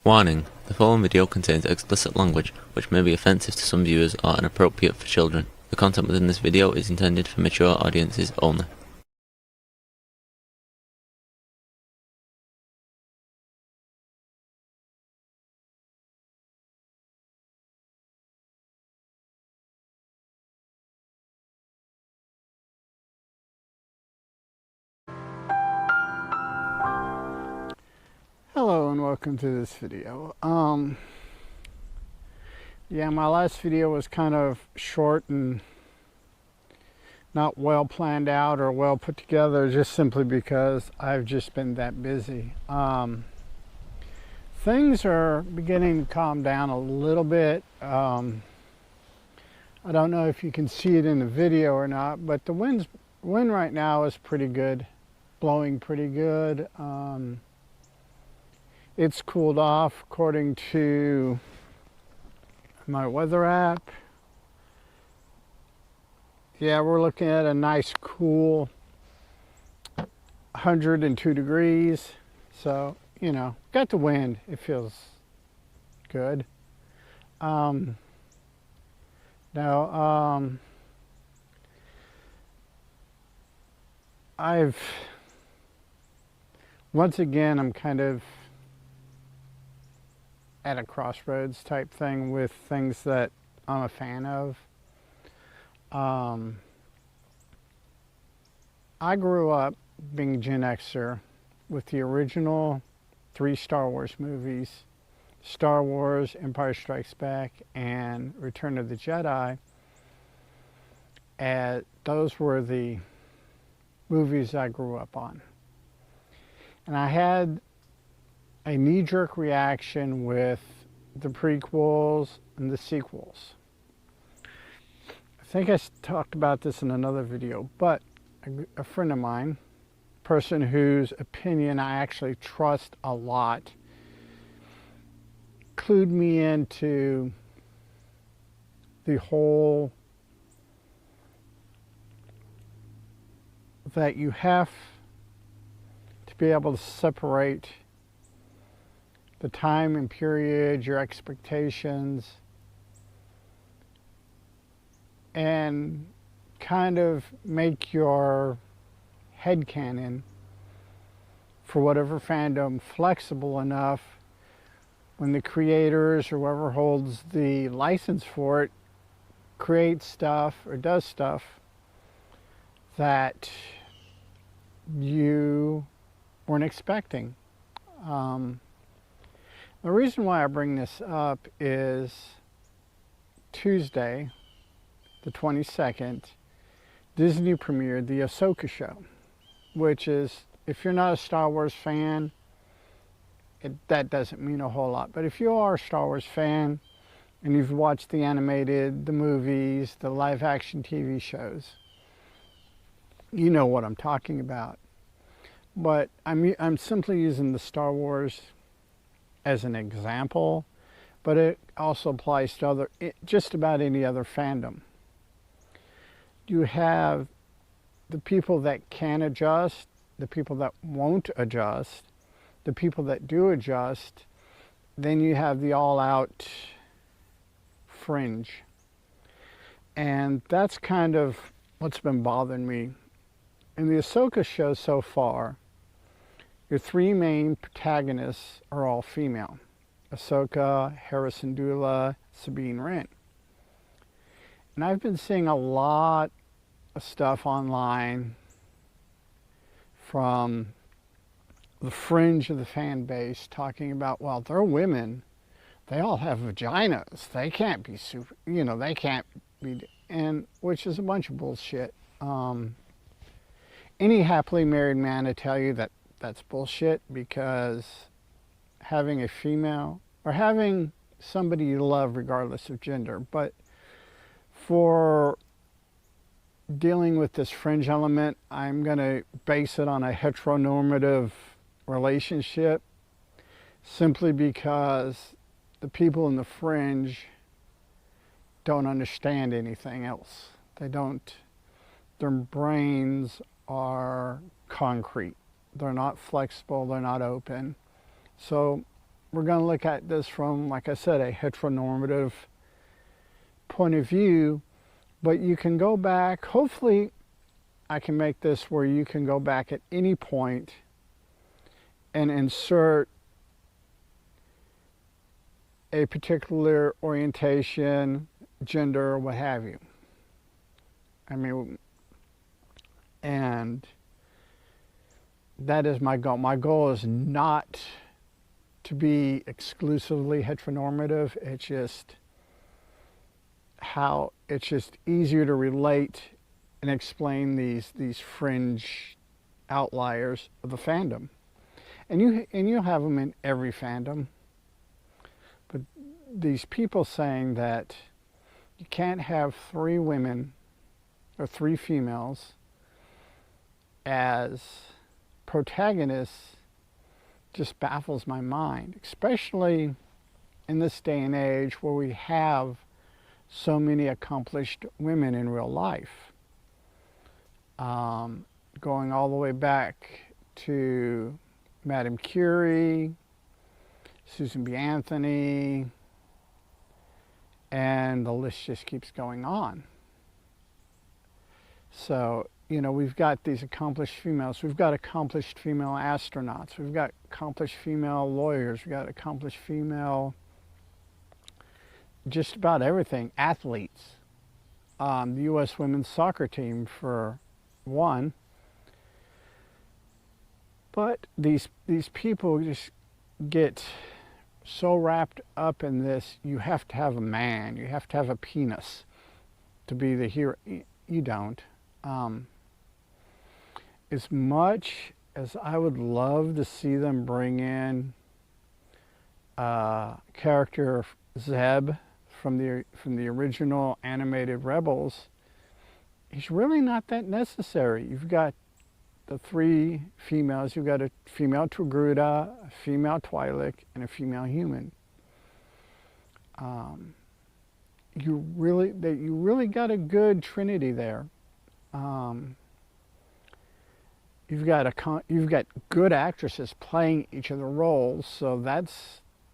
Warning: the following video contains explicit language which may be offensive to some viewers or inappropriate for children. The content within this video is intended for mature audiences only. Hello and welcome to this video. Yeah, my last video was kind of short and not well planned out or well put together, just simply because I've just been that busy. Things are beginning to calm down a little bit. I don't know if you can see it in the video or not, but the wind right now is pretty good, blowing pretty good. It's cooled off according to my weather app. Yeah, we're looking at a nice cool 102 degrees. So, you know, got the wind. It feels good. Now, once again, I'm kind of at a crossroads type thing with things that I'm a fan of. I grew up being a Gen Xer with the original 3 Star Wars movies, Star Wars, Empire Strikes Back, and Return of the Jedi. And those were the movies I grew up on. And I had a knee-jerk reaction with the prequels and the sequels. I think I talked about this in another video, but a friend of mine, person whose opinion I actually trust a lot, clued me into the whole that you have to be able to separate the time and period, your expectations, and kind of make your headcanon for whatever fandom flexible enough when the creators or whoever holds the license for it creates stuff or does stuff that you weren't expecting. The reason why I bring this up is Tuesday, the 22nd, Disney premiered the Ahsoka show, which is, if you're not a Star Wars fan, that doesn't mean a whole lot. But if you are a Star Wars fan and you've watched the animated, the movies, the live action TV shows, you know what I'm talking about. But I'm simply using the Star Wars as an example, but it also applies to just about any other fandom. You have the people that can adjust, the people that won't adjust, the people that do adjust, then you have the all-out fringe. And that's kind of what's been bothering me. In the Ahsoka show so far, your 3 main protagonists are all female: Ahsoka, Hera Syndulla, Sabine Wren. And I've been seeing a lot of stuff online from the fringe of the fan base talking about, well, they're women, they all have vaginas, they can't be super, you know, they can't be, and which is a bunch of bullshit. Any happily married man to tell you that that's bullshit, because having a female or having somebody you love regardless of gender, but for dealing with this fringe element, I'm going to base it on a heteronormative relationship, simply because the people in the fringe don't understand anything else. They don't, their brains are concrete. They're not flexible, they're not open. So we're going to look at this from, like I said, a heteronormative point of view, but you can go back. Hopefully I can make this where you can go back at any point and insert a particular orientation, gender, what have you. I mean, and that is my goal. My goal is not to be exclusively heteronormative. It's just easier to relate and explain these fringe outliers of the fandom. And you'll have them in every fandom. But these people saying that you can't have 3 women or 3 females as protagonists just baffles my mind, especially in this day and age where we have so many accomplished women in real life. Going all the way back to Madame Curie, Susan B. Anthony, and the list just keeps going on. So, you know, we've got these accomplished females. We've got accomplished female astronauts. We've got accomplished female lawyers. We've got accomplished female, just about everything, athletes. The U.S. women's soccer team, for one. But these people just get so wrapped up in this. You have to have a man. You have to have a penis to be the hero. You don't. As much as I would love to see them bring in character Zeb from the original animated Rebels, he's really not that necessary. You've got the 3 females. You've got a female Togruta, a female Twi'lek, and a female human. You really got a good trinity there. You've got good actresses playing each of the roles, so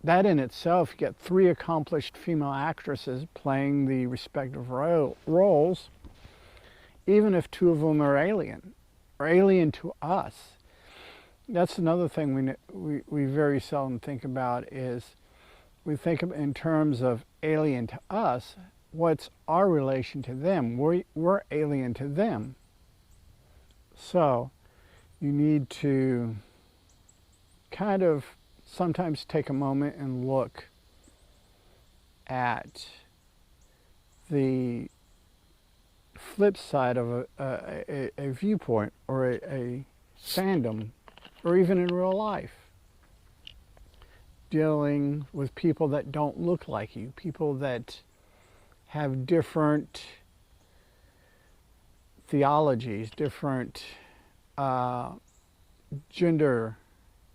that in itself. You get 3 accomplished female actresses playing the respective roles, even if 2 of them are alien to us. That's another thing we very seldom think about, is we think of in terms of alien to us. What's our relation to them? We're alien to them. So you need to kind of sometimes take a moment and look at the flip side of a viewpoint or a fandom, or even in real life. Dealing with people that don't look like you, people that have different theologies, different gender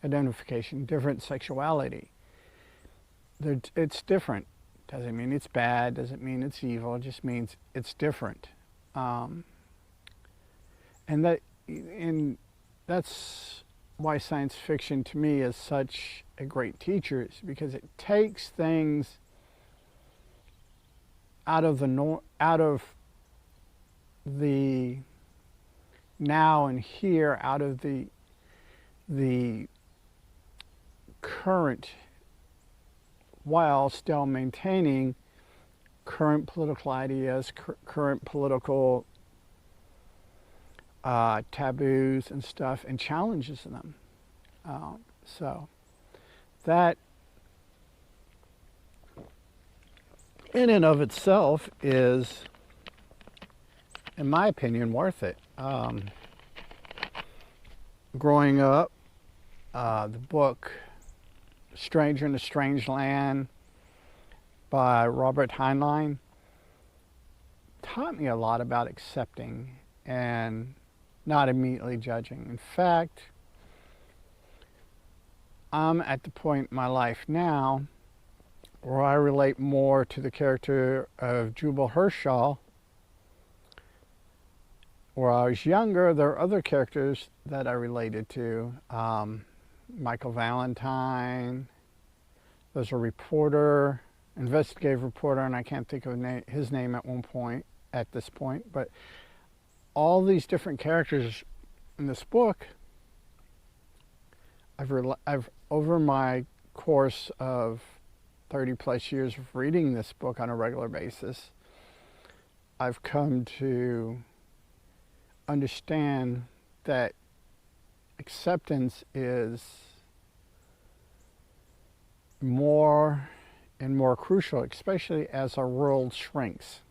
identification, different sexuality. It's different. Doesn't mean it's bad, doesn't mean it's evil, it just means it's different. And that's why science fiction to me is such a great teacher, is because it takes things out of the now and here, out of the current, while still maintaining current political ideas, current political taboos and stuff, and challenges them. So that in and of itself is, in my opinion, worth it. Growing up, the book Stranger in a Strange Land by Robert Heinlein taught me a lot about accepting and not immediately judging. In fact, I'm at the point in my life now where I relate more to the character of Jubal Herschel. Where I was younger, there are other characters that I related to. Michael Valentine, There's a reporter, investigative reporter, and I can't think of his name at this point, but all these different characters in this book, I've over my course of 30 plus years of reading this book on a regular basis, I've come to understand that acceptance is more and more crucial, especially as our world shrinks.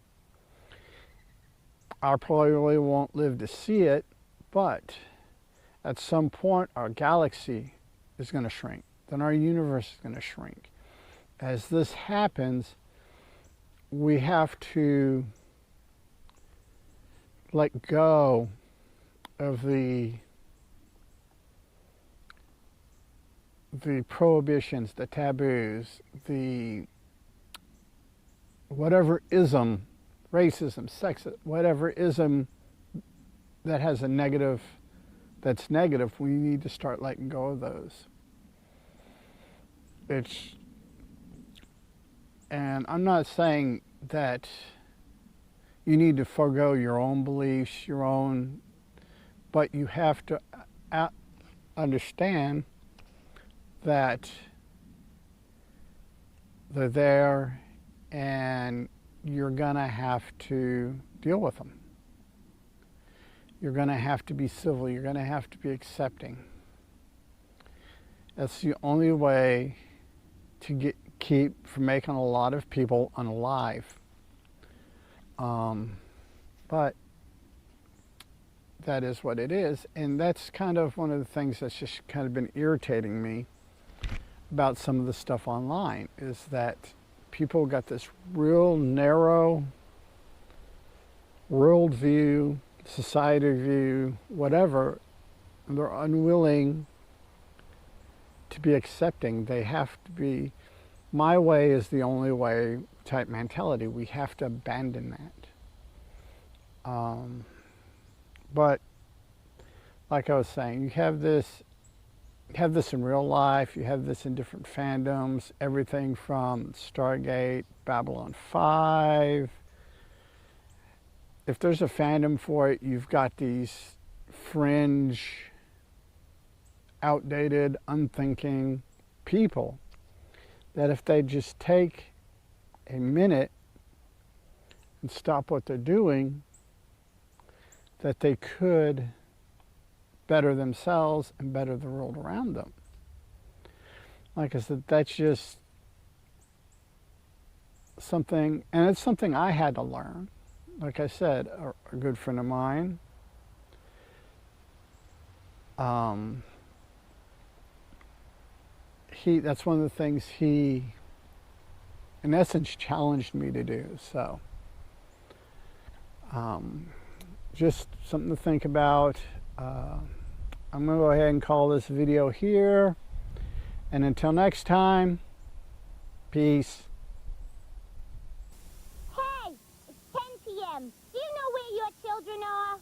I probably won't live to see it, but at some point our galaxy is going to shrink. Then our universe is going to shrink. As this happens, we have to let go of the prohibitions, the taboos, the whatever ism, racism, sexism, whatever ism that has a negative, that's negative, we need to start letting go of those. And I'm not saying that you need to forego your own beliefs, but you have to understand that they're there and you're gonna have to deal with them. You're gonna have to be civil, you're gonna have to be accepting. That's the only way to keep from making a lot of people unalive. But that is what it is, and that's kind of one of the things that's just kind of been irritating me about some of the stuff online, is that people got this real narrow worldview, society view, whatever, and they're unwilling to be accepting. They have to be, my way is the only way type mentality. We have to abandon that. But like I was saying, you have this in real life, you have this in different fandoms, everything from Stargate, Babylon 5. If there's a fandom for it, you've got these fringe, outdated, unthinking people that if they just take a minute and stop what they're doing, that they could better themselves and better the world around them. Like I said, that's just something, and it's something I had to learn. Like I said, a good friend of mine, that's one of the things he, in essence, challenged me to do. So, just something to think about. I'm going to go ahead and call this video here. And until next time, peace. Hey, it's 10 p.m. Do you know where your children are?